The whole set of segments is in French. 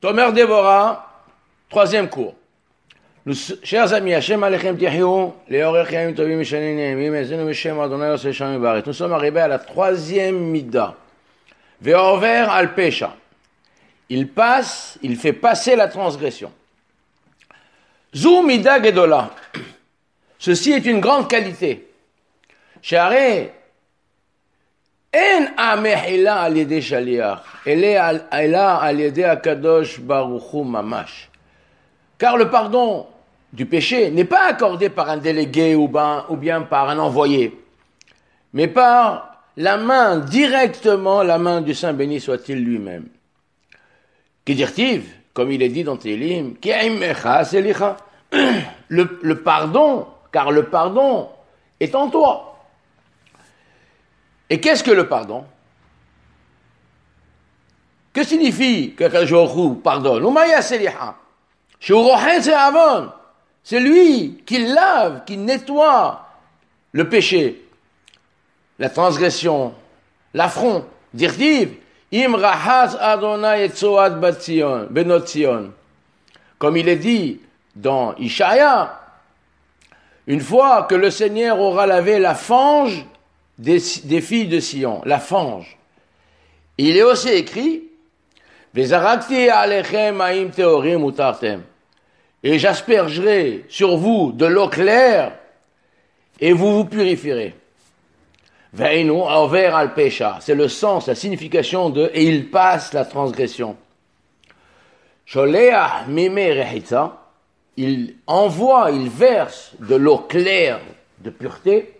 Tomer Déborah, troisième cours. Nous, chers amis, Hashem Alechem Tihyou, Leorech Yamim Tovim Mishanim Ne'emim, Ezenu Mishem Adonai Oseh Shamim Baret. Nous sommes arrivés à la troisième Mida. Ve'over al Pesha. Il fait passer la transgression. Zu Mida Gedola. Ceci est une grande qualité. Share En amehila al yedei shaliach, ela al yedei akadosh baruch hu mamash. Car le pardon du péché n'est pas accordé par un délégué ou bien par un envoyé, mais par la main, directement la main du Saint béni soit-il lui-même. Qui dire-t-il, comme il est dit dans Télim, le pardon, car le pardon est en toi. Et qu'est-ce que le pardon? Que signifie que Akadosh Baruch Hu pardonne? C'est lui qui lave, qui nettoie le péché, la transgression, l'affront. Dirtiv, Im rahaz Adonai et Tzoat benot Tzion. Comme il est dit dans Ishaïa, une fois que le Seigneur aura lavé la fange des filles de Sion, la fange. Il est aussi écrit, Vezarakti alechem haim teorim utartem. Et j'aspergerai sur vous de l'eau claire, et vous vous purifierez. Veinu over al pesha. C'est le sens, la signification de, et il passe la transgression. Sholeach mime rechitza. Il envoie, il verse de l'eau claire de pureté,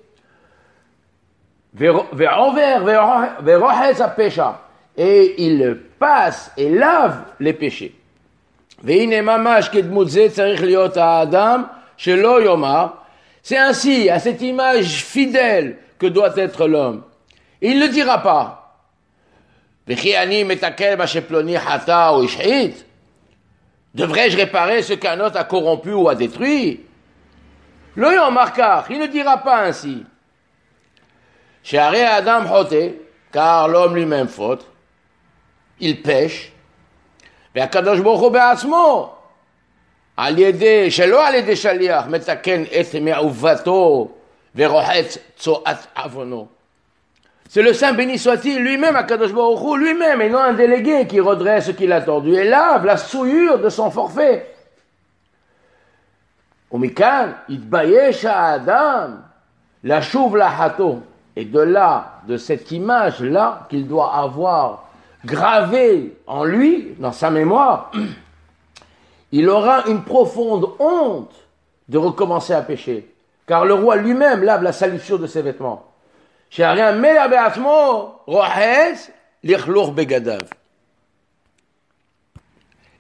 et il passe et lave les péchés. C'est ainsi, à cette image fidèle que doit être l'homme. Et il ne dira pas, devrais-je réparer ce qu'un autre a corrompu ou a détruit? Il ne dira pas ainsi. Adam choté, car l'homme lui-même faute, il pêche. Akadosh Baruch Hu be'atzmo, shelo al yedei shaliach, metaken et me'uvato ve'rochetz tzoat avono. C'est le Saint béni soit-il lui-même, Akadosh Baruch Hu lui-même, et non un délégué qui redresse ce qu'il a tordu et lave la souillure de son forfait. Umikan itbayesh Adam la shuv lahato. Et de là, de cette image-là qu'il doit avoir gravée en lui, dans sa mémoire, il aura une profonde honte de recommencer à pécher. Car le roi lui-même lave la salissure de ses vêtements.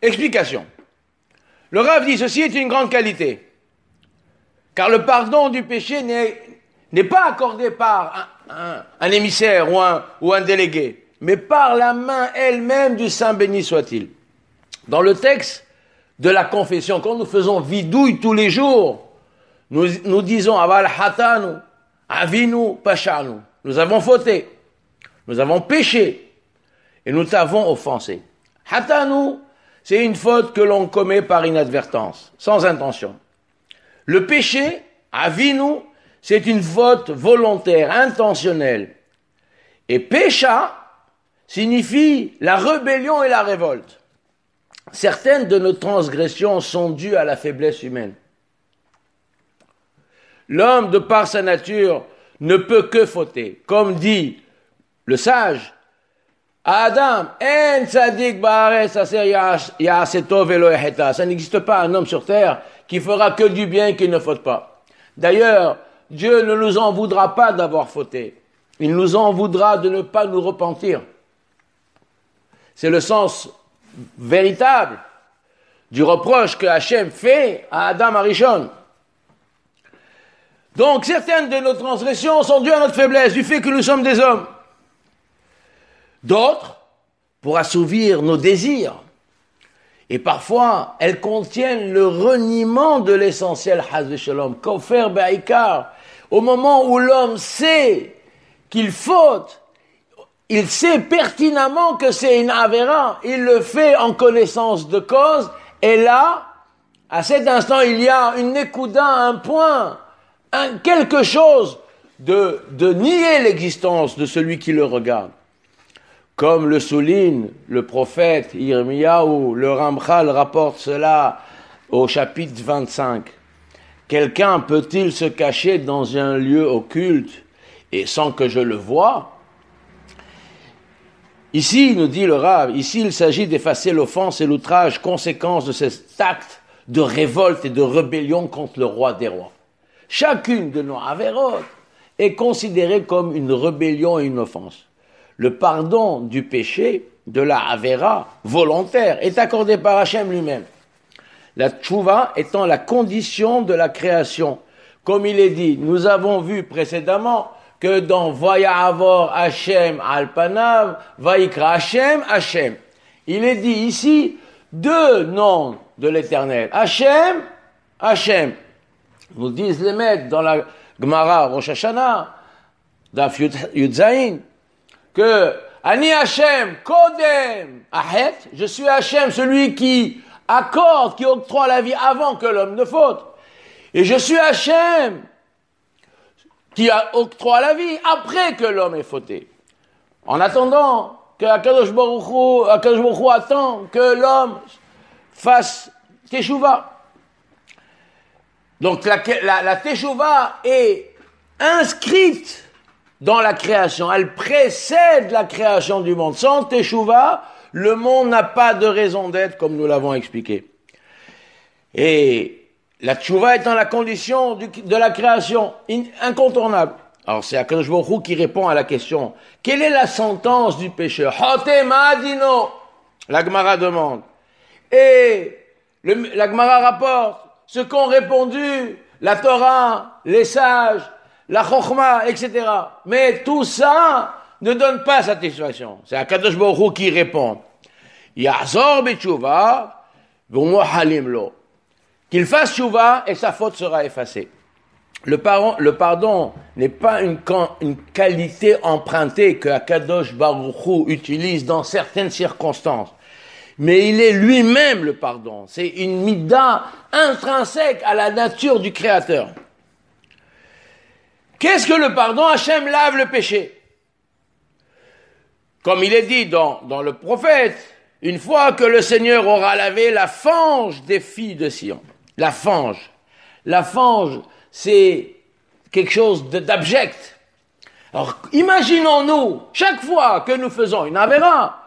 Explication. Le Rav dit, ceci est une grande qualité. Car le pardon du péché n'est pas accordé par un émissaire ou un délégué, mais par la main elle-même du Saint béni soit-il. Dans le texte de la confession, quand nous faisons vidouille tous les jours, nous disons aval hatanu, avinu pashanu. Nous avons fauté, nous avons péché et nous t'avons offensé. Hatanu, c'est une faute que l'on commet par inadvertance, sans intention. Le péché, avinu, c'est une faute volontaire, intentionnelle. Et pécha signifie la rébellion et la révolte. Certaines de nos transgressions sont dues à la faiblesse humaine. L'homme, de par sa nature, ne peut que fauter. Comme dit le sage, Adam, en tzadik ba'aretz aser ya'aseh tov velo yecheta. Ça n'existe pas un homme sur terre qui fera que du bien et qui ne faute pas. D'ailleurs, Dieu ne nous en voudra pas d'avoir fauté. Il nous en voudra de ne pas nous repentir. C'est le sens véritable du reproche que Hachem fait à Adam Arishon. Donc, certaines de nos transgressions sont dues à notre faiblesse, du fait que nous sommes des hommes. D'autres, pour assouvir nos désirs. Et parfois, elles contiennent le reniement de l'essentiel, Chas v'Shalom, Kofer be'aikar. Au moment où l'homme sait qu'il faute, il sait pertinemment que c'est une avéra. Il le fait en connaissance de cause. Et là, à cet instant, il y a une écouda, un point, quelque chose de nier l'existence de celui qui le regarde. Comme le souligne le prophète Yirmiyahu, le Ramchal rapporte cela au chapitre 25. Quelqu'un peut-il se cacher dans un lieu occulte et sans que je le voie? Ici, nous dit le Rav, ici il s'agit d'effacer l'offense et l'outrage, conséquence de cet acte de révolte et de rébellion contre le roi des rois. Chacune de nos avérotes est considérée comme une rébellion et une offense. Le pardon du péché, de la avéra volontaire, est accordé par Hachem lui-même. La tchouva étant la condition de la création. Comme il est dit, nous avons vu précédemment que dans Vaya'avor Hachem al-Panav, Vayikra Hachem, Hachem. Il est dit ici deux noms de l'Éternel. Hachem, Hachem. Nous disent les maîtres dans la Gemara Rosh Hashanah, Daf Yudzaïn, que Ani Hachem, Kodem, Ahet, je suis Hachem, celui qui accorde, qui octroie la vie avant que l'homme ne faute. Et je suis Hachem, qui octroie la vie après que l'homme ait fauté. En attendant que Akadosh Baruch Hu attend que l'homme fasse Teshuvah. Donc la Teshuvah est inscrite dans la création. Elle précède la création du monde. Sans Teshuvah, le monde n'a pas de raison d'être, comme nous l'avons expliqué. Et la Teshuvah étant la condition de la création incontournable. Alors c'est Akadosh Baruch Hu qui répond à la question. Quelle est la sentence du pécheur? Hotema dino. La Gemara demande. Et la Gemara rapporte ce qu'ont répondu la Torah, les sages, la Chokhmah, etc. Mais tout ça ne donne pas satisfaction. C'est Akadosh Baruch Hu qui répond. Yahzor b'teshuvah v'mohalim lo. Qu'il fasse teshuvah et sa faute sera effacée. Le pardon n'est pas une qualité empruntée que Akadosh Baruch Hu utilise dans certaines circonstances. Mais il est lui-même le pardon. C'est une mida intrinsèque à la nature du Créateur. Qu'est-ce que le pardon? Hachem lave le péché. Comme il est dit dans le prophète, une fois que le Seigneur aura lavé la fange des filles de Sion. La fange. La fange, c'est quelque chose d'abject. Alors, imaginons-nous, chaque fois que nous faisons une avéra,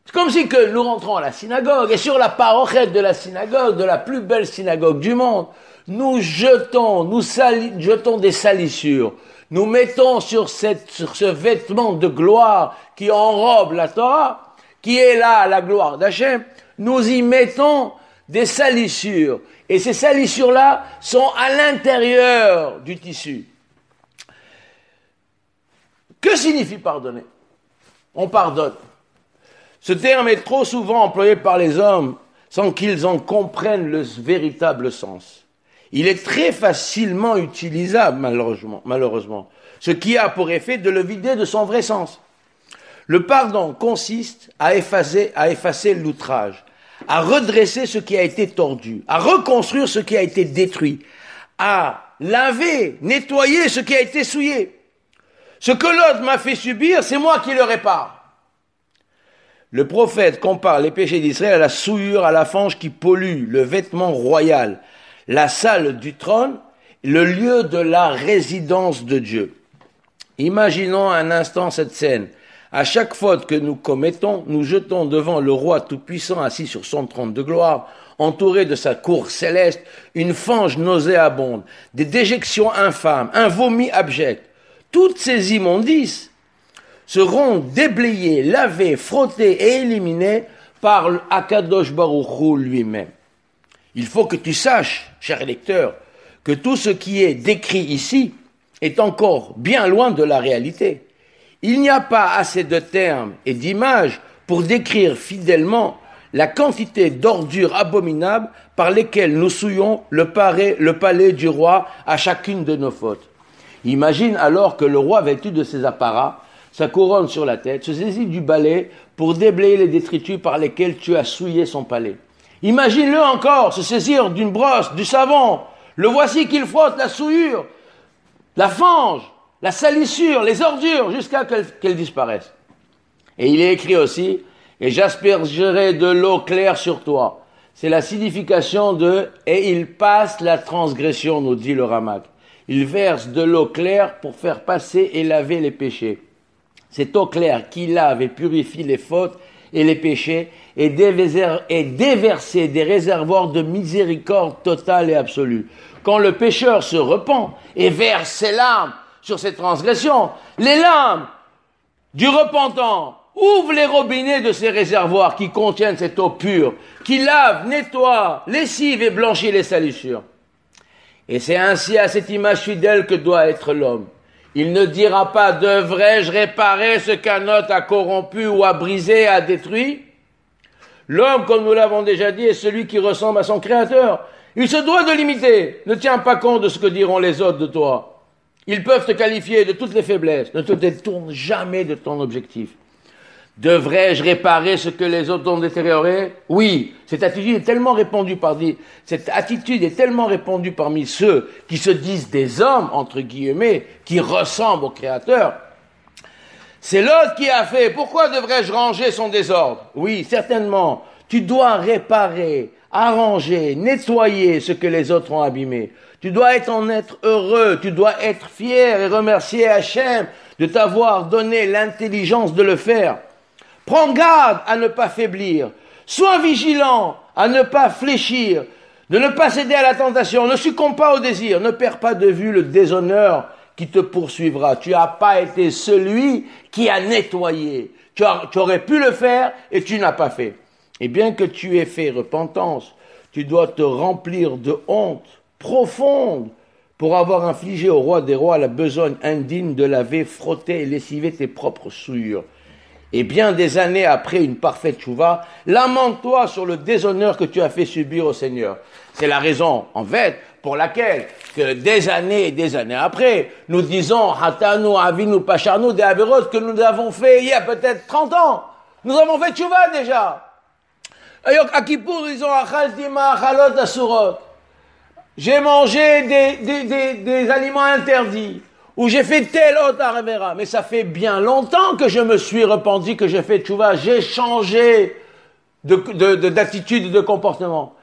c'est comme si que nous rentrons à la synagogue, et sur la parochette de la synagogue, de la plus belle synagogue du monde, nous jetons des salissures, nous mettons sur ce vêtement de gloire qui enrobe la Torah, qui est là la gloire d'Hachem, nous y mettons des salissures. Et ces salissures-là sont à l'intérieur du tissu. Que signifie pardonner? On pardonne. Ce terme est trop souvent employé par les hommes sans qu'ils en comprennent le véritable sens. Il est très facilement utilisable, malheureusement, ce qui a pour effet de le vider de son vrai sens. Le pardon consiste à effacer l'outrage, à redresser ce qui a été tordu, à reconstruire ce qui a été détruit, à laver, nettoyer ce qui a été souillé. Ce que l'autre m'a fait subir, c'est moi qui le répare. Le prophète compare les péchés d'Israël à la souillure, à la fange qui pollue le vêtement royal, la salle du trône, le lieu de la résidence de Dieu. Imaginons un instant cette scène. À chaque faute que nous commettons, nous jetons devant le roi tout-puissant assis sur son trône de gloire, entouré de sa cour céleste, une fange nauséabonde, des déjections infâmes, un vomi abject. Toutes ces immondices seront déblayées, lavées, frottées et éliminées par Akadosh Baruch Hu lui-même. Il faut que tu saches, cher lecteur, que tout ce qui est décrit ici est encore bien loin de la réalité. Il n'y a pas assez de termes et d'images pour décrire fidèlement la quantité d'ordures abominables par lesquelles nous souillons le palais du roi à chacune de nos fautes. Imagine alors que le roi, vêtu de ses apparats, sa couronne sur la tête, se saisit du balai pour déblayer les détritus par lesquels tu as souillé son palais. Imagine-le encore se saisir d'une brosse, du savon. Le voici qu'il frotte la souillure, la fange, la salissure, les ordures, jusqu'à qu'elles disparaissent. Et il est écrit aussi, et j'aspergerai de l'eau claire sur toi. C'est la signification de « et il passe la transgression », nous dit le Ramak. Il verse de l'eau claire pour faire passer et laver les péchés. Cette eau claire qui lave et purifie les fautes et les péchés est déversée des réservoirs de miséricorde totale et absolue. Quand le pécheur se repent et verse ses larmes sur ses transgressions, les larmes du repentant ouvrent les robinets de ces réservoirs qui contiennent cette eau pure, qui lave, nettoie, lessive et blanchit les salissures. Et c'est ainsi à cette image fidèle que doit être l'homme. Il ne dira pas « devrais-je réparer ce qu'un autre a corrompu ou a brisé, a détruit ?» L'homme, comme nous l'avons déjà dit, est celui qui ressemble à son Créateur. Il se doit de l'imiter. Ne tiens pas compte de ce que diront les autres de toi. Ils peuvent te qualifier de toutes les faiblesses. Ne te détourne jamais de ton objectif. Devrais-je réparer ce que les autres ont détérioré? Oui, cette attitude est tellement répandue parmi ceux qui se disent des hommes, entre guillemets, qui ressemblent au Créateur. C'est l'autre qui a fait. Pourquoi devrais-je ranger son désordre? Oui, certainement. Tu dois réparer, arranger, nettoyer ce que les autres ont abîmé. Tu dois en être heureux. Tu dois être fier et remercier Hachem de t'avoir donné l'intelligence de le faire. Prends garde à ne pas faiblir. Sois vigilant à ne pas fléchir, de ne pas céder à la tentation. Ne succombe pas au désir. Ne perds pas de vue le déshonneur qui te poursuivra. Tu n'as pas été celui qui a nettoyé. Tu aurais pu le faire et tu n'as pas fait. Et bien que tu aies fait repentance, tu dois te remplir de honte profonde pour avoir infligé au roi des rois la besogne indigne de laver, frotter et lessiver tes propres souillures. Et bien des années après une parfaite tchouva, lamente-toi sur le déshonneur que tu as fait subir au Seigneur. C'est la raison, en fait, pour laquelle, que des années et des années après, nous disons, Hatanu, Avinu, Pacharnu, des Averot, que nous avons fait il y a peut-être 30 ans. Nous avons fait tchouva déjà. À Kippour, ils ont Achal Tima, Achalot, Asurot. J'ai mangé des aliments interdits. Ou j'ai fait tel autre arvera, mais ça fait bien longtemps que je me suis repenti, que j'ai fait tchouva, j'ai changé d'attitude et de comportement.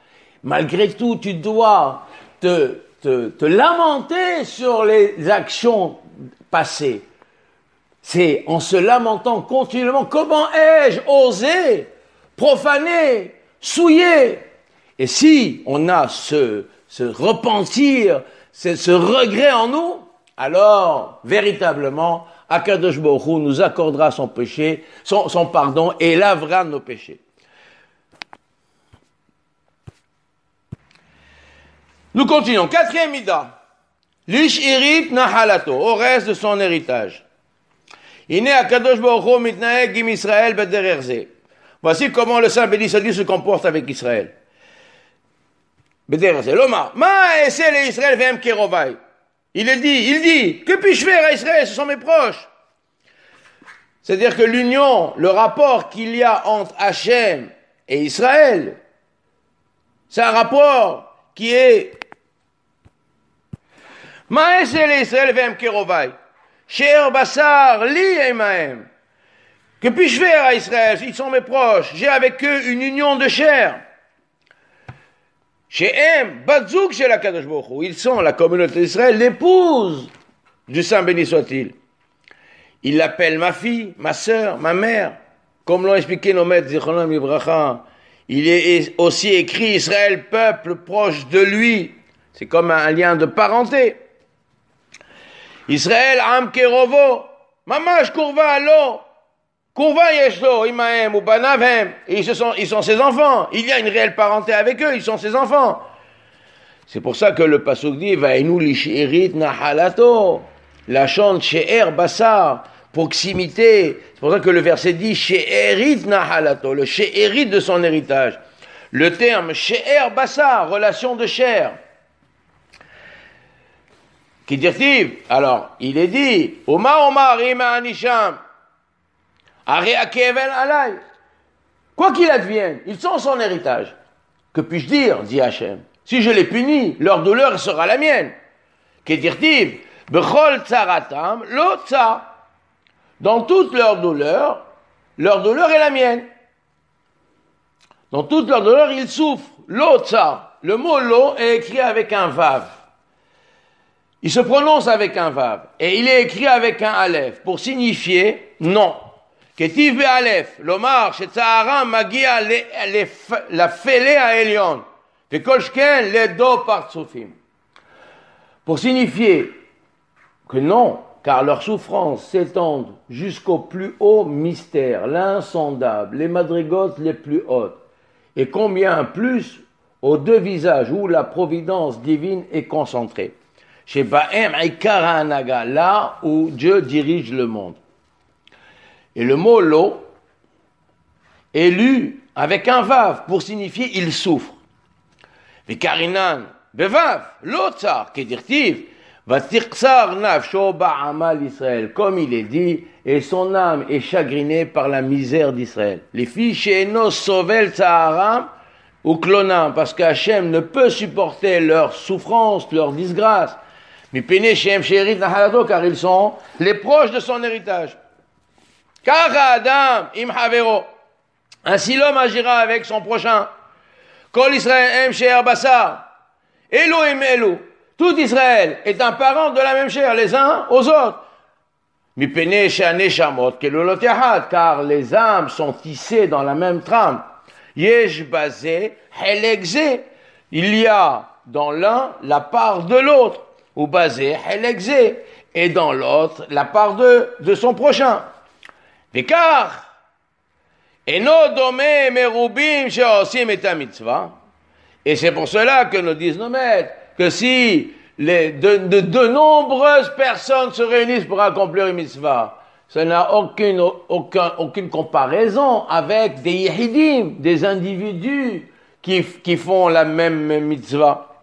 Malgré tout, tu dois te lamenter sur les actions passées. C'est en se lamentant continuellement, comment ai-je osé profaner, souiller? Et si on a ce repentir, ce regret en nous, alors, véritablement, Akadosh Baruch Hu nous accordera son péché, son pardon, et lavera nos péchés. Nous continuons. 4e Mida. L'ish'irit nahalato, au reste de son héritage. Ine Akadosh Baruch Hu mitnaeg im Israël bedererze. Voici comment le Saint béni soit dit se comporte avec Israël. Bedererze. Loma, ma esse le Israël vem kerovai. Il dit, que puis-je faire à Israël? Ce sont mes proches. C'est-à-dire que l'union, le rapport qu'il y a entre Hachem et Israël, c'est un rapport qui est Ma'esel Israël vem kerovai. She'er basar li emahem. Que puis-je faire à Israël? Ils sont mes proches. J'ai avec eux une union de chair. She'em batzouk shel HaKadosh Baruch Hu. Ils sont la communauté d'Israël, l'épouse du Saint béni soit-il. Il l'appelle ma fille, ma sœur, ma mère. Comme l'ont expliqué nos maîtres Zichronom Ibracha. Il est aussi écrit Israël, peuple proche de lui. C'est comme un lien de parenté. Israël, Am Kerovo, Mamash Kurva Alo, Kurva Yeshlo, Imahem, ou Banavhem, ils sont ses enfants. Il y a une réelle parenté avec eux, ils sont ses enfants. C'est pour ça que le Pasuk dit, Vainu Lishirit Nahalato, la chante She'er Bassar, proximité. C'est pour ça que le verset dit She'erit Nahalato, le She'erit de son héritage. Le terme She'er Bassar, relation de chair. Qui dit-il? Alors, il est dit, Oma Omar Ima Anisham, Quoi qu'il advienne, ils sont son héritage. Que puis-je dire, dit Hachem? Si je les punis, leur douleur sera la mienne. Kedirtiv, bechol tsaratam, lo tsar. Dans toute leur douleur est la mienne. Dans toute leur douleur, ils souffrent. Lo tsar. Le mot lo est écrit avec un vav. Il se prononce avec un vav. Et il est écrit avec un aleph pour signifier non. Ketiv be'alef, lomar, shetzaaram magia la fele ha'elyon. Vekol shken ledo partsufim. Pour signifier que non, car leurs souffrances s'étendent jusqu'au plus haut mystère, l'insondable, les madrigotes les plus hautes. Et combien plus aux deux visages où la providence divine est concentrée. Chez Ba'em Aikara Anaga, là où Dieu dirige le monde. Et le mot lo est lu avec un vav pour signifier il souffre. Vikarinan bevav lo tsar kedirtiv vatiqsar nafsho ba'amal Israël, comme il est dit, et son âme est chagrinée par la misère d'Israël. Les filles chez Enos sovel tsaharam ou clonam, parce qu'Hachem ne peut supporter leur souffrance, leur disgrâce. Mais pene shem sherit nahalato, car ils sont les proches de son héritage. Kara Adam im havero. Ainsi l'homme agira avec son prochain. Kol Israël em she'er basar. Elo im elo. Tout Israël est un parent de la même chair, les uns aux autres. Mipene she'aneshamot kelolot yahad, car les âmes sont tissées dans la même trame. Yesh basé helekze. Il y a dans l'un la part de l'autre. Ou basé helekze. Et dans l'autre la part de son prochain. Vikar, eno dome merubim sheosim et mitzvah. Et c'est pour cela que nous disent nos maîtres que si de nombreuses personnes se réunissent pour accomplir une mitzvah, ça n'a aucune comparaison avec des yehidim, des individus qui font la même mitzvah.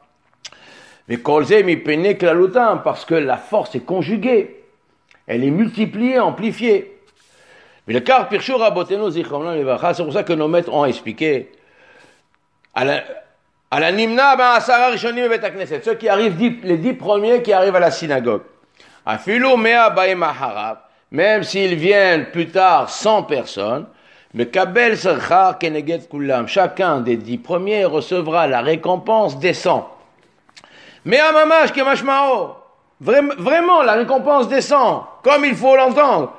Mais kolze mi pene klalutam, parce que la force est conjuguée, elle est multipliée, amplifiée. Mais le car Pirchou Rabotenu Zichronam Levacha, c'est pour ça que nos maîtres ont expliqué à la Nimna ben Asara Rishonim Bet HaKnesset, ceux qui arrivent, les 10 premiers qui arrivent à la synagogue. Afilu Mea Baim Aharav, même s'ils viennent plus tard 100 personnes, mais Kabel Serchar Keneged Kulam, chacun des 10 premiers recevra la récompense des 100. Mea Mamash Kemashmao, vraiment la récompense des 100, comme il faut l'entendre.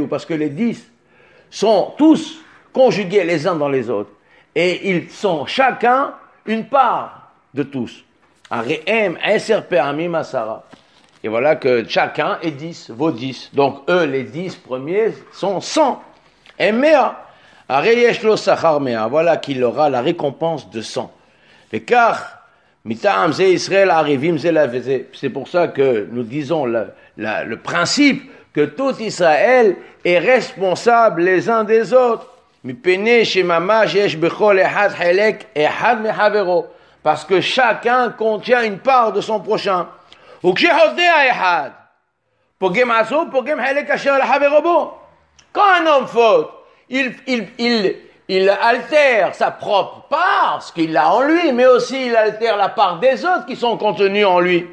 Parce que les 10 sont tous conjugués les uns dans les autres. Et ils sont chacun une part de tous. Et voilà que chacun est 10, vaut 10. Donc eux, les 10 premiers, sont 100. Et voilà qu'il aura la récompense de 100. Et car c'est pour ça que nous disons le principe que tout Israël est responsable les uns des autres. Parce que chacun contient une part de son prochain. Quand un homme faute, il altère sa propre part, ce qu'il a en lui, mais aussi il altère la part des autres qui sont contenus en lui.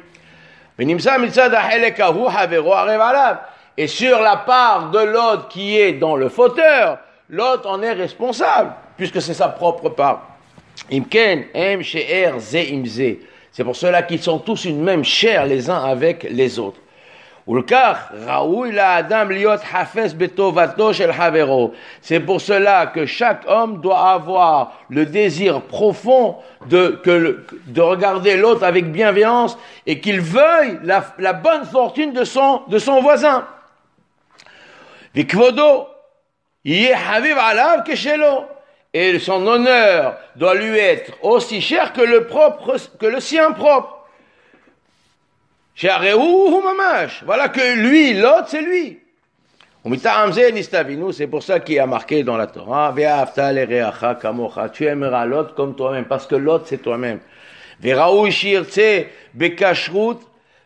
Et sur la part de l'autre qui est dans le fauteur, l'autre en est responsable, puisque c'est sa propre part. C'est pour cela qu'ils sont tous une même chair les uns avec les autres. C'est pour cela que chaque homme doit avoir le désir profond de regarder l'autre avec bienveillance et qu'il veuille la bonne fortune de son voisin. Et son honneur doit lui être aussi cher que le sien propre. Voilà que lui, l'autre, c'est lui. C'est pour ça qu'il y a marqué dans la Torah, tu aimeras l'autre comme toi-même, parce que l'autre, c'est toi-même.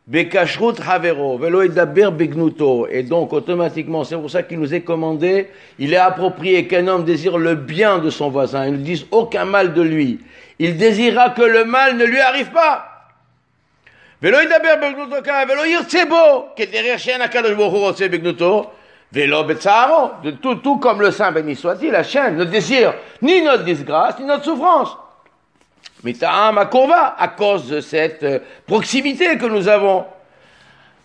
Bekashrut havero, velo edaber begnuto. Et donc, automatiquement, c'est pour ça qu'il nous est commandé, il est approprié qu'un homme désire le bien de son voisin. Il ne dise aucun mal de lui. Il désirera que le mal ne lui arrive pas. Velo edaber begnuto ka, velo yirtsebo, que derrière chien akadosh baruch hu rotse begnuto, velo betzaro. Tout comme le Saint béni soit-il, la chaîne ne désire ni notre disgrâce, ni notre souffrance. Mita'am akurva, à cause de cette proximité que nous avons.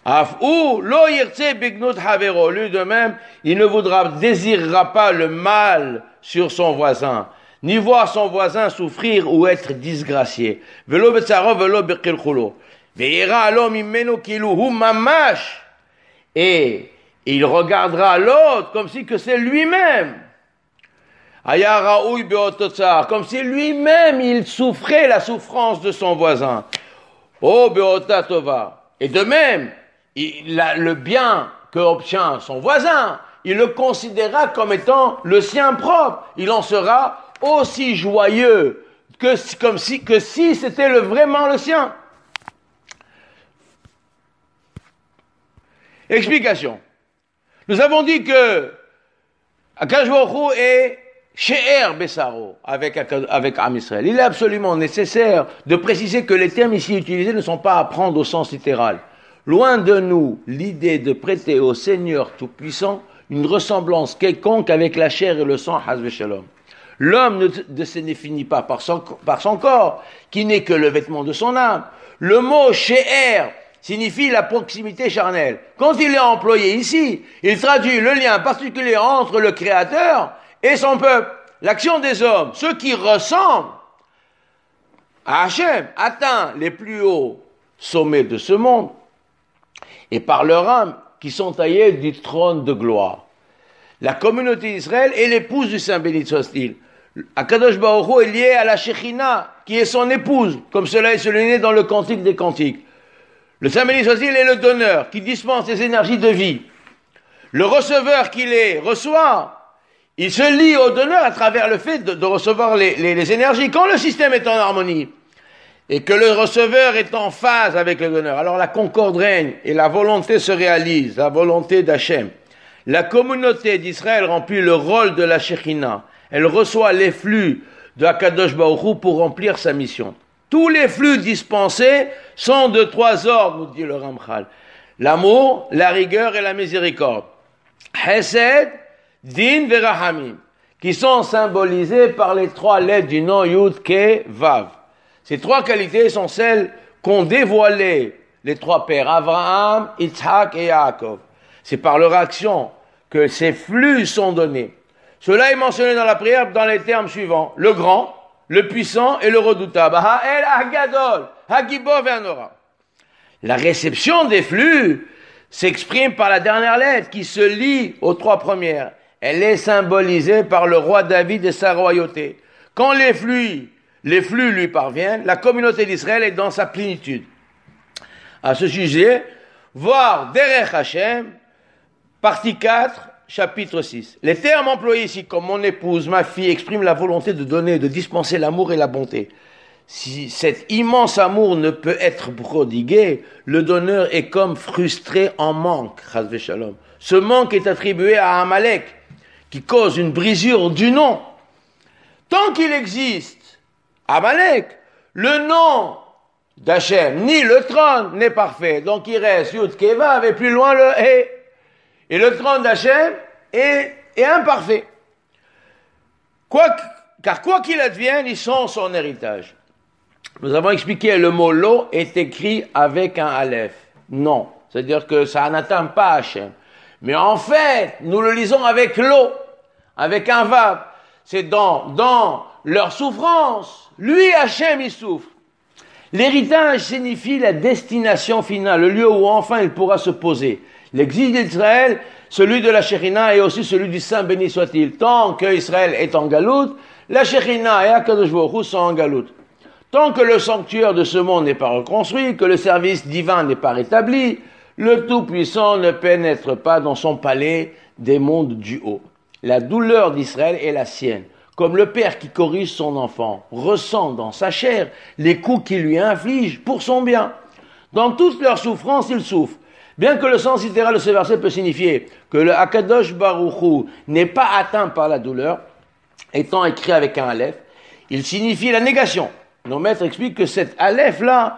Af'u lo yirtse bignut havero, lui de même, il ne désirera pas le mal sur son voisin, ni voir son voisin souffrir ou être disgracié. Velo betzaro, velo bekilchulo. Ve'ira alom imenu kilu hu mamash. Et il regardera l'autre comme si que c'est lui-même. Comme si lui-même il souffrait la souffrance de son voisin. Oh beotatova. Et de même, le bien que obtient son voisin, il le considérera comme étant le sien propre. Il en sera aussi joyeux que si c'était vraiment le sien. Explication. Nous avons dit que Akadosh Baruch Hu est She'er Bessaro avec Am Israël. Il est absolument nécessaire de préciser que les termes ici utilisés ne sont pas à prendre au sens littéral. Loin de nous l'idée de prêter au Seigneur Tout-Puissant une ressemblance quelconque avec la chair et le sang, Hazve Shalom. L'homme ne se définit pas par son corps, qui n'est que le vêtement de son âme. Le mot She'er signifie la proximité charnelle. Quand il est employé ici, il traduit le lien particulier entre le Créateur et son peuple. L'action des hommes, ceux qui ressemblent à Hachem, atteint les plus hauts sommets de ce monde, et par leur âme, qui sont taillés du trône de gloire. La communauté d'Israël est l'épouse du Saint béni soit-il. Akadosh Baruch Hu est lié à la Shekhinah, qui est son épouse, comme cela est souligné dans le Cantique des Cantiques. Le Saint béni soit-il est le donneur, qui dispense les énergies de vie. Le receveur qui les reçoit, il se lie au donneur à travers le fait de recevoir les énergies. Quand le système est en harmonie et que le receveur est en phase avec le donneur, alors la concorde règne et la volonté se réalise, la volonté d'Hachem. La communauté d'Israël remplit le rôle de la Shekhinah. Elle reçoit les flux de Akadosh Baruch Hu pour remplir sa mission. Tous les flux dispensés sont de 3 ordres, nous dit le Ramchal. L'amour, la rigueur et la miséricorde. Hesed, Din Verahamim, qui sont symbolisés par les 3 lettres du nom Yud, Ke, Vav. Ces 3 qualités sont celles qu'ont dévoilées les 3 pères, Abraham, Yitzhak et Yaakov. C'est par leur action que ces flux sont donnés. Cela est mentionné dans la prière dans les termes suivants: le grand, le puissant et le redoutable. Ha'el Hagadol, Hagibor Ve'anora. La réception des flux s'exprime par la dernière lettre qui se lie aux 3 premières. Elle est symbolisée par le roi David et sa royauté. Quand les flux lui parviennent, la communauté d'Israël est dans sa plénitude. À ce sujet, voir Derech Hashem, partie 4, chapitre 6. Les termes employés ici comme mon épouse, ma fille, expriment la volonté de donner, de dispenser l'amour et la bonté. Si cet immense amour ne peut être prodigué, le donneur est comme frustré en manque, Chazve Shalom. Ce manque est attribué à Amalek, qui cause une brisure du nom. Tant qu'il existe Amalek, le nom d'Hachem, ni le trône n'est parfait. Donc il reste Yud Kevav et plus loin le He. Et le trône d'Hachem est imparfait. Car quoi qu'il advienne, ils sont son héritage. Nous avons expliqué, le mot Lo est écrit avec un Aleph. Non, c'est-à-dire que ça n'atteint pas Hachem. Mais en fait, nous le lisons avec Lo, avec un Vav. C'est dans leur souffrance. Lui, Hachem, il souffre. L'héritage signifie la destination finale, le lieu où enfin il pourra se poser. L'exil d'Israël, celui de la Shekhinah et aussi celui du Saint béni soit-il. Tant qu'Israël est en galoute, la Shekhinah et Akadosh Baruch Hu sont en galoute. Tant que le sanctuaire de ce monde n'est pas reconstruit, que le service divin n'est pas rétabli, le Tout-Puissant ne pénètre pas dans son palais des mondes du haut. La douleur d'Israël est la sienne. Comme le père qui corrige son enfant ressent dans sa chair les coups qu'il lui inflige pour son bien. Dans toute leur souffrance, ils souffrent. Bien que le sens littéral de ce verset peut signifier que le Akadosh Baruch Hu n'est pas atteint par la douleur, étant écrit avec un Aleph, il signifie la négation. Nos maîtres expliquent que cet Aleph-là,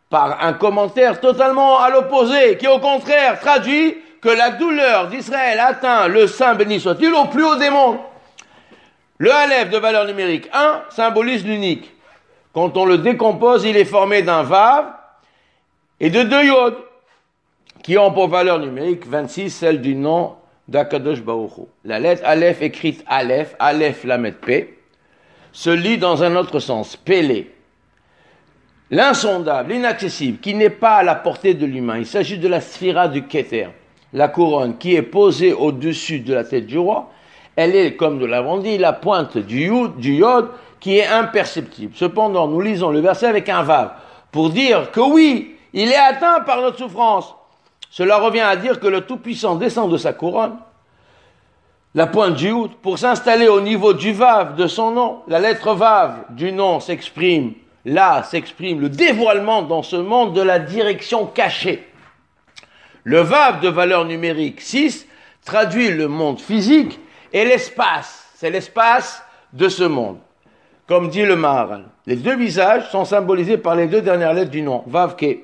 par un commentaire totalement à l'opposé, qui au contraire traduit que la douleur d'Israël atteint le Saint béni soit-il au plus haut des mondes. Le Aleph de valeur numérique 1 symbolise l'unique. Quand on le décompose, il est formé d'un Vav et de 2 Yod, qui ont pour valeur numérique 26 celle du nom d'Akadosh Baruch Hu. La lettre Aleph écrite Aleph, Aleph Lamed P, se lit dans un autre sens, Pélé. L'insondable, l'inaccessible, qui n'est pas à la portée de l'humain. Il s'agit de la sphira du Keter, la couronne qui est posée au-dessus de la tête du roi. Elle est, comme nous l'avons dit, la pointe du Yod qui est imperceptible. Cependant, nous lisons le verset avec un Vav pour dire que oui, il est atteint par notre souffrance. Cela revient à dire que le Tout-Puissant descend de sa couronne, la pointe du Yod, pour s'installer au niveau du Vav de son nom. La lettre Vav du nom s'exprime le dévoilement dans ce monde de la direction cachée. Le Vav de valeur numérique 6 traduit le monde physique et l'espace. C'est l'espace de ce monde. Comme dit le Maharal, les 2 visages sont symbolisés par les 2 dernières lettres du nom, Vav Ke.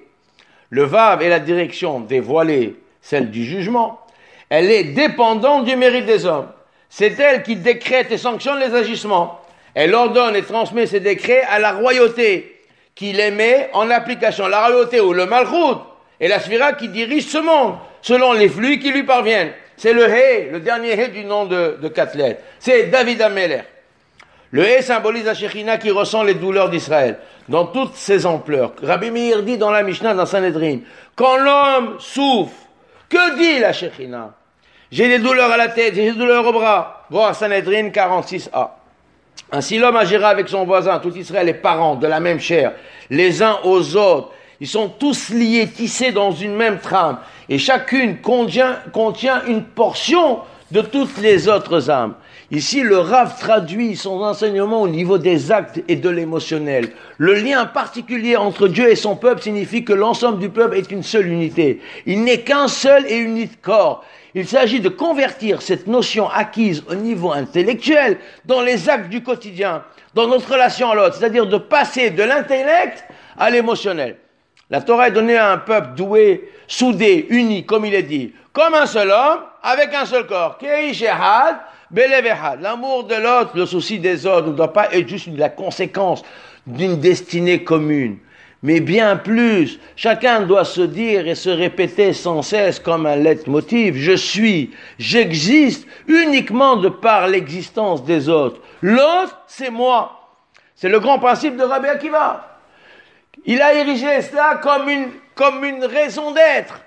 Le Vav est la direction dévoilée, celle du jugement. Elle est dépendante du mérite des hommes. C'est elle qui décrète et sanctionne les agissements. Elle ordonne et transmet ses décrets à la royauté, qui les met en application. La royauté ou le Malchut est la sphira qui dirige ce monde, selon les flux qui lui parviennent. C'est le He, le dernier He du nom de 4 lettres. C'est David Ameler. Le He symbolise la Shekhinah qui ressent les douleurs d'Israël, dans toutes ses ampleurs. Rabbi Meir dit dans la Mishnah, dans Sanhedrin, quand l'homme souffre, que dit la Shekhinah? J'ai des douleurs à la tête, j'ai des douleurs au bras. Voir Sanhedrin 46a. Ainsi l'homme agira avec son voisin, tout Israël est parent de la même chair, les uns aux autres. Ils sont tous liés, tissés dans une même trame. Et chacune contient une portion de toutes les autres âmes. Ici, le Rav traduit son enseignement au niveau des actes et de l'émotionnel. Le lien particulier entre Dieu et son peuple signifie que l'ensemble du peuple est une seule unité. Il n'est qu'un seul et unique corps. Il s'agit de convertir cette notion acquise au niveau intellectuel dans les actes du quotidien, dans notre relation à l'autre, c'est-à-dire de passer de l'intellect à l'émotionnel. La Torah est donnée à un peuple doué, soudé, uni, comme il est dit, comme un seul homme, avec un seul corps. Keish echad, belev echad. L'amour de l'autre, le souci des autres ne doit pas être juste la conséquence d'une destinée commune, mais bien plus. Chacun doit se dire et se répéter sans cesse comme un leitmotiv, j'existe uniquement de par l'existence des autres. L'autre, c'est moi. C'est le grand principe de Rabbi Akiva. Il a érigé cela comme une raison d'être.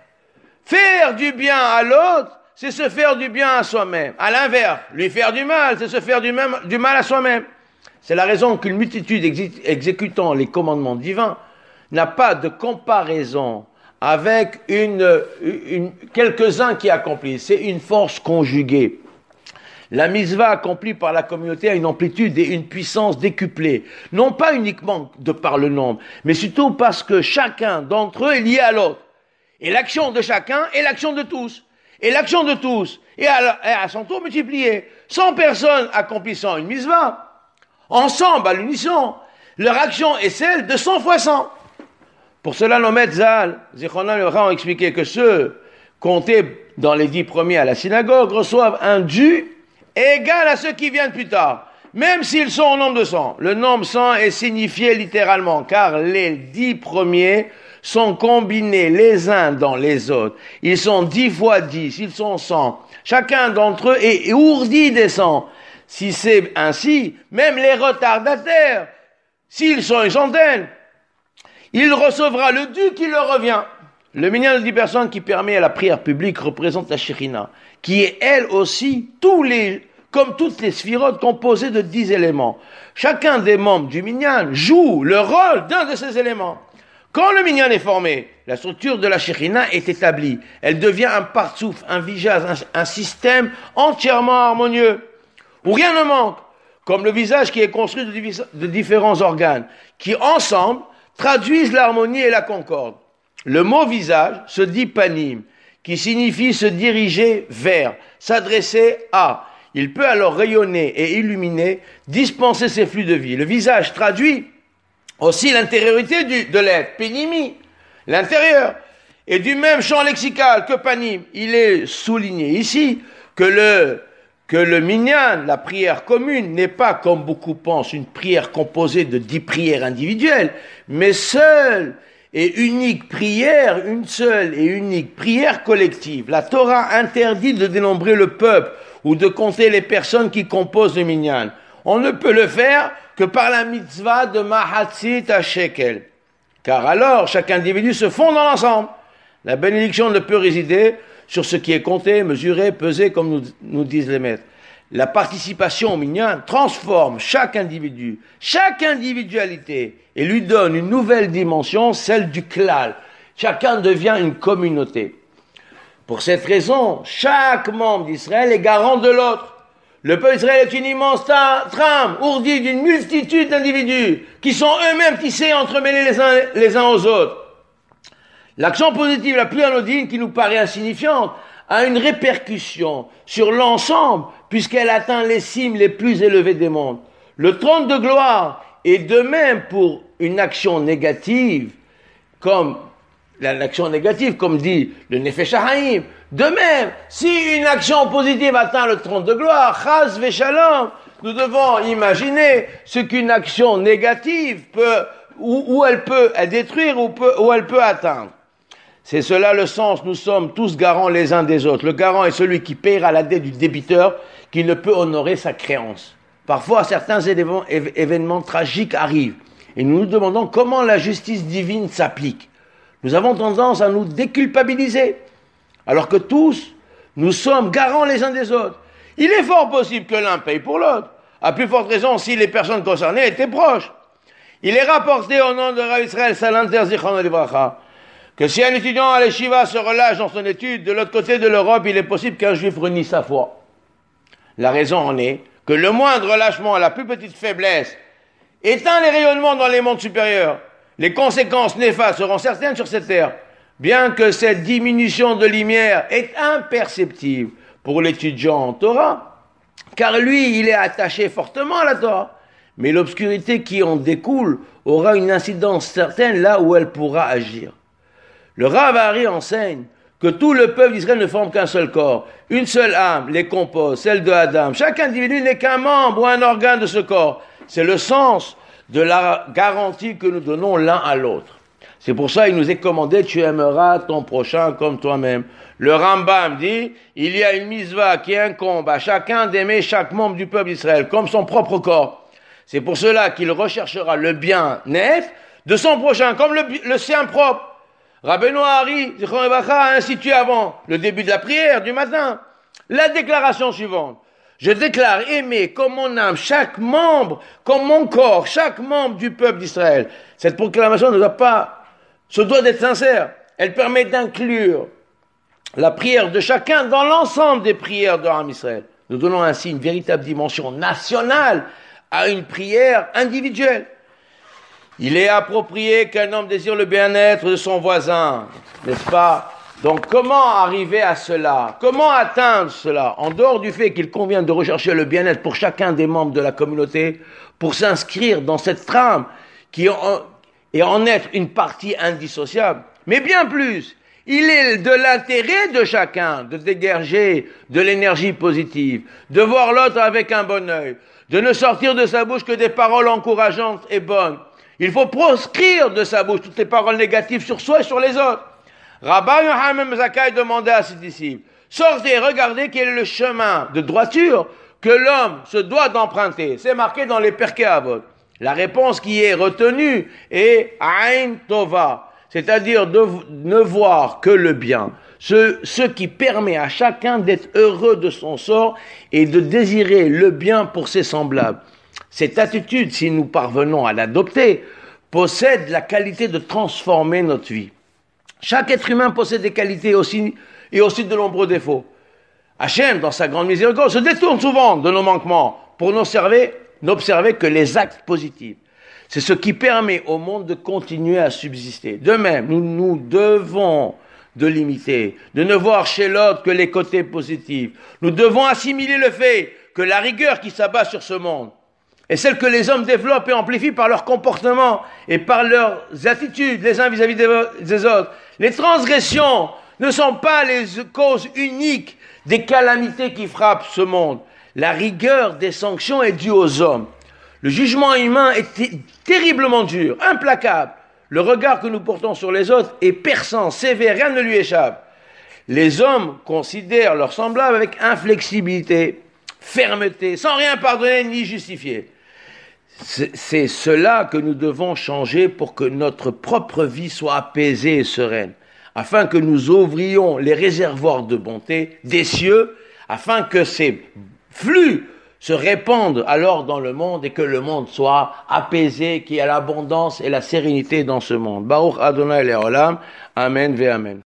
Faire du bien à l'autre, c'est se faire du bien à soi-même. À l'inverse, lui faire du mal, c'est se faire du mal à soi-même. C'est la raison qu'une multitude exécutant les commandements divins n'a pas de comparaison avec quelques-uns qui accomplissent. C'est une force conjuguée. La mitzvah accomplie par la communauté a une amplitude et une puissance décuplée. Non pas uniquement de par le nombre, mais surtout parce que chacun d'entre eux est lié à l'autre. Et l'action de chacun est l'action de tous. Et l'action de tous est à son tour multipliée. 100 personnes accomplissant une mitzvah, ensemble, à l'unisson, leur action est celle de 100 fois 100. Pour cela, nos maîtres Zal, Zichronan et Ora ont expliqué que ceux comptés dans les 10 premiers à la synagogue reçoivent un dû égal à ceux qui viennent plus tard, même s'ils sont au nombre de 100. Le nombre 100 est signifié littéralement, car les 10 premiers sont combinés les uns dans les autres. Ils sont 10 fois 10, ils sont 100. Chacun d'entre eux est ourdi des 100. Si c'est ainsi, même les retardataires, s'ils sont une centaine, il recevra le dû qui leur revient. Le minyan de 10 personnes qui permet à la prière publique représente la Shekhinah, qui est elle aussi, comme toutes les sphirotes, composées de 10 éléments. Chacun des membres du minyan joue le rôle d'un de ces éléments. Quand le minyan est formé, la structure de la Shekhinah est établie. Elle devient un partsouf, un visage, un système entièrement harmonieux, où rien ne manque, comme le visage qui est construit de différents organes, qui ensemble traduisent l'harmonie et la concorde. Le mot visage se dit panim, qui signifie se diriger vers, s'adresser à. Il peut alors rayonner et illuminer, dispenser ses flux de vie. Le visage traduit aussi l'intériorité de l'être, pénimi, l'intérieur. Et du même champ lexical que panim, il est souligné ici que le minyan, la prière commune, n'est pas, comme beaucoup pensent, une prière composée de 10 prières individuelles, mais seule et unique prière, une seule et unique prière collective. La Torah interdit de dénombrer le peuple ou de compter les personnes qui composent le minyan. On ne peut le faire que par la mitzvah de Mahatzit HaShekel. Car alors, chaque individu se fond dans l'ensemble. La bénédiction ne peut résider sur ce qui est compté, mesuré, pesé, comme nous disent les maîtres. La participation au minyan transforme chaque individu, chaque individualité, et lui donne une nouvelle dimension, celle du klal. Chacun devient une communauté. Pour cette raison, chaque membre d'Israël est garant de l'autre. Le peuple d'Israël est une immense trame, ourdie d'une multitude d'individus qui sont eux-mêmes tissés, entremêlés les uns aux autres. L'action positive la plus anodine, qui nous paraît insignifiante, a une répercussion sur l'ensemble, puisqu'elle atteint les cimes les plus élevées des mondes. Le trône de gloire est de même pour une action négative, comme dit le Nefesh HaHaim. De même, si une action positive atteint le trône de gloire, chas v'shalom, nous devons imaginer ce qu'une action négative peut, où elle peut détruire, où elle peut atteindre. C'est cela le sens, nous sommes tous garants les uns des autres. Le garant est celui qui paiera la dette du débiteur qui ne peut honorer sa créance. Parfois, certains événements tragiques arrivent et nous nous demandons comment la justice divine s'applique. Nous avons tendance à nous déculpabiliser, alors que tous, nous sommes garants les uns des autres. Il est fort possible que l'un paye pour l'autre, à plus forte raison si les personnes concernées étaient proches. Il est rapporté au nom de Rav Israël Salanter Zichrono Livracha que si un étudiant à l'Eshiva se relâche dans son étude, de l'autre côté de l'Europe, il est possible qu'un juif renie sa foi. La raison en est que le moindre relâchement, la plus petite faiblesse, éteint les rayonnements dans les mondes supérieurs. Les conséquences néfastes seront certaines sur cette terre, bien que cette diminution de lumière est imperceptible pour l'étudiant en Torah, car lui, il est attaché fortement à la Torah. Mais l'obscurité qui en découle aura une incidence certaine là où elle pourra agir. Le Rav Ari enseigne que tout le peuple d'Israël ne forme qu'un seul corps, une seule âme les compose, celle de Adam. Chaque individu n'est qu'un membre ou un organe de ce corps. C'est le sens de la garantie que nous donnons l'un à l'autre. C'est pour ça qu'il nous est commandé, tu aimeras ton prochain comme toi-même. Le Rambam dit, il y a une mitzvah qui incombe à chacun d'aimer chaque membre du peuple d'Israël comme son propre corps. C'est pour cela qu'il recherchera le bien-être de son prochain comme le sien propre. Rabbeinu Ari a institué avant le début de la prière du matin la déclaration suivante. Je déclare aimer comme mon âme chaque membre, comme mon corps, chaque membre du peuple d'Israël. Cette proclamation se doit d'être sincère. Elle permet d'inclure la prière de chacun dans l'ensemble des prières de Am Israël. Nous donnons ainsi une véritable dimension nationale à une prière individuelle. Il est approprié qu'un homme désire le bien-être de son voisin, n'est-ce pas? Donc comment arriver à cela? Comment atteindre cela? En dehors du fait qu'il convient de rechercher le bien-être pour chacun des membres de la communauté, pour s'inscrire dans cette trame et en être une partie indissociable. Mais bien plus, il est de l'intérêt de chacun de dégager de l'énergie positive, de voir l'autre avec un bon œil, de ne sortir de sa bouche que des paroles encourageantes et bonnes. Il faut proscrire de sa bouche toutes les paroles négatives sur soi et sur les autres. Rabbi Yochanan Zakkai demandait à ses disciples, sortez, regardez quel est le chemin de droiture que l'homme se doit d'emprunter. C'est marqué dans les Perkei Avot. La réponse qui est retenue est Ain Tova, c'est-à-dire de ne voir que le bien. Ce qui permet à chacun d'être heureux de son sort et de désirer le bien pour ses semblables. Cette attitude, si nous parvenons à l'adopter, possède la qualité de transformer notre vie. Chaque être humain possède des qualités et aussi de nombreux défauts. Hachem, dans sa grande miséricorde, se détourne souvent de nos manquements pour n'observer que les actes positifs. C'est ce qui permet au monde de continuer à subsister. De même, nous devons de l'imiter, de ne voir chez l'autre que les côtés positifs. Nous devons assimiler le fait que la rigueur qui s'abat sur ce monde est celle que les hommes développent et amplifient par leur comportement et par leurs attitudes les uns vis-à-vis des autres. Les transgressions ne sont pas les causes uniques des calamités qui frappent ce monde. La rigueur des sanctions est due aux hommes. Le jugement humain est terriblement dur, implacable. Le regard que nous portons sur les autres est perçant, sévère, rien ne lui échappe. Les hommes considèrent leurs semblables avec inflexibilité, fermeté, sans rien pardonner ni justifier. C'est cela que nous devons changer pour que notre propre vie soit apaisée et sereine, afin que nous ouvrions les réservoirs de bonté des cieux, afin que ces flux se répandent alors dans le monde et que le monde soit apaisé, qu'il y ait l'abondance et la sérénité dans ce monde. Baruch Adonai Leolam, Amen ve Amen.